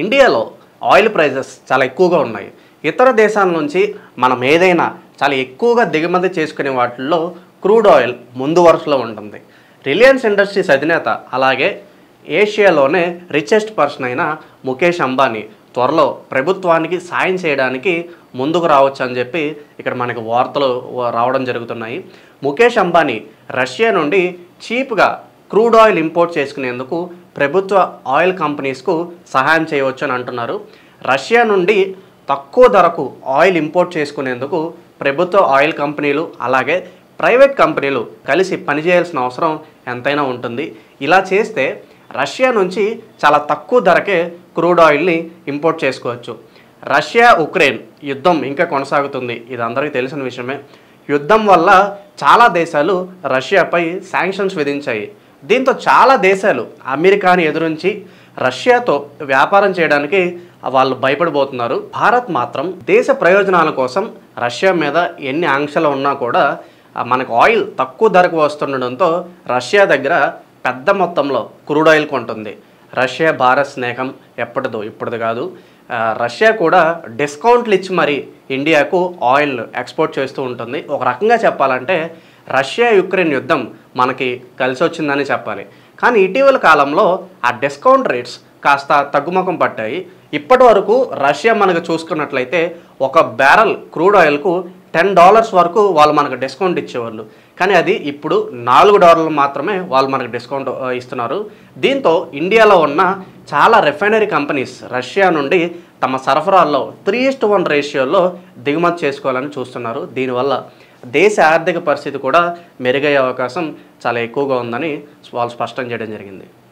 ఇండియాలో oil prices చాలా ఎక్కువగా ఉన్నాయి. ఇతర దేశాల నుంచి మనం ఏదైనా చాలా ఎక్కువగా దిగుమతి చేసుకునే వాటిల్లో క్రూడ్ ఆయిల్ ముందు వరుసలో ఉంటుంది. రిలయన్స్ ఇండస్ట్రీస్ అధినేత అలాగే ఏషియాలోనే రిచెస్ట్ పర్సన్ అయిన ముఖేష్ అంబానీ త్వరలో ప్రభుత్వానికి సాయం చేయడానికి ముందుకు రావచ్చు అని చెప్పి ఇక్కడ మనకి వార్తలు రావడం జరుగుతున్నాయి. ముఖేష్ అంబానీ రష్యా నుండి చీప్గా క్రూడ్ ఆయిల్ ఇంపోర్ట్ చేసుకునేందుకు ప్రభుత్వ ఆయిల్ కంపెనీస్కు సహాయం చేయవచ్చు అని అంటున్నారు. రష్యా నుండి తక్కువ ధరకు ఆయిల్ ఇంపోర్ట్ చేసుకునేందుకు ప్రభుత్వ ఆయిల్ కంపెనీలు అలాగే ప్రైవేట్ కంపెనీలు కలిసి పనిచేయాల్సిన అవసరం ఎంతైనా ఉంటుంది. ఇలా చేస్తే రష్యా నుంచి చాలా తక్కువ ధరకే క్రూడ్ ఆయిల్ని ఇంపోర్ట్ చేసుకోవచ్చు. రష్యా ఉక్రెయిన్ యుద్ధం ఇంకా కొనసాగుతుంది. ఇది అందరికీ తెలిసిన విషయమే. యుద్ధం వల్ల చాలా దేశాలు రష్యాపై శాంక్షన్స్ విధించాయి. దీంతో చాలా దేశాలు అమెరికాని ఎదురించి రష్యాతో వ్యాపారం చేయడానికి వాళ్ళు భయపడిపోతున్నారు. భారత్ మాత్రం దేశ ప్రయోజనాల కోసం రష్యా మీద ఎన్ని ఆంక్షలు ఉన్నా కూడా మనకు ఆయిల్ తక్కువ ధరకు వస్తుండడంతో రష్యా దగ్గర పెద్ద మొత్తంలో క్రూడ్ ఆయిల్ కొంటుంది. రష్యా భారత్ స్నేహం ఎప్పటిదో ఇప్పటిది కాదు. రష్యా కూడా డిస్కౌంట్లు ఇచ్చి మరి ఇండియాకు ఆయిల్ ఎక్స్పోర్ట్ చేస్తూ ఉంటుంది. ఒక రకంగా చెప్పాలంటే రష్యా యుక్రెయిన్ యుద్ధం మనకి కలిసి వచ్చిందని చెప్పాలి. కానీ ఇటీవల కాలంలో ఆ డిస్కౌంట్ రేట్స్ కాస్త తగ్గుముఖం పట్టాయి. ఇప్పటి వరకు రష్యా మనకు చూసుకున్నట్లయితే ఒక బ్యారెల్ క్రూడ్ ఆయిల్కు $10 వరకు వాళ్ళు మనకు డిస్కౌంట్ ఇచ్చేవాళ్ళు. కానీ అది ఇప్పుడు $4 మాత్రమే వాళ్ళు మనకు డిస్కౌంట్ ఇస్తున్నారు. దీంతో ఇండియాలో ఉన్న చాలా రిఫైనరీ కంపెనీస్ రష్యా నుండి తమ సరఫరాల్లో 3:1 రేషియోలో దిగుమతి చేసుకోవాలని చూస్తున్నారు. దీనివల్ల దేశ ఆర్థిక పరిస్థితి కూడా మెరుగయ్యే అవకాశం చాలా ఎక్కువగా ఉందని వాళ్ళు స్పష్టం చేయడం జరిగింది.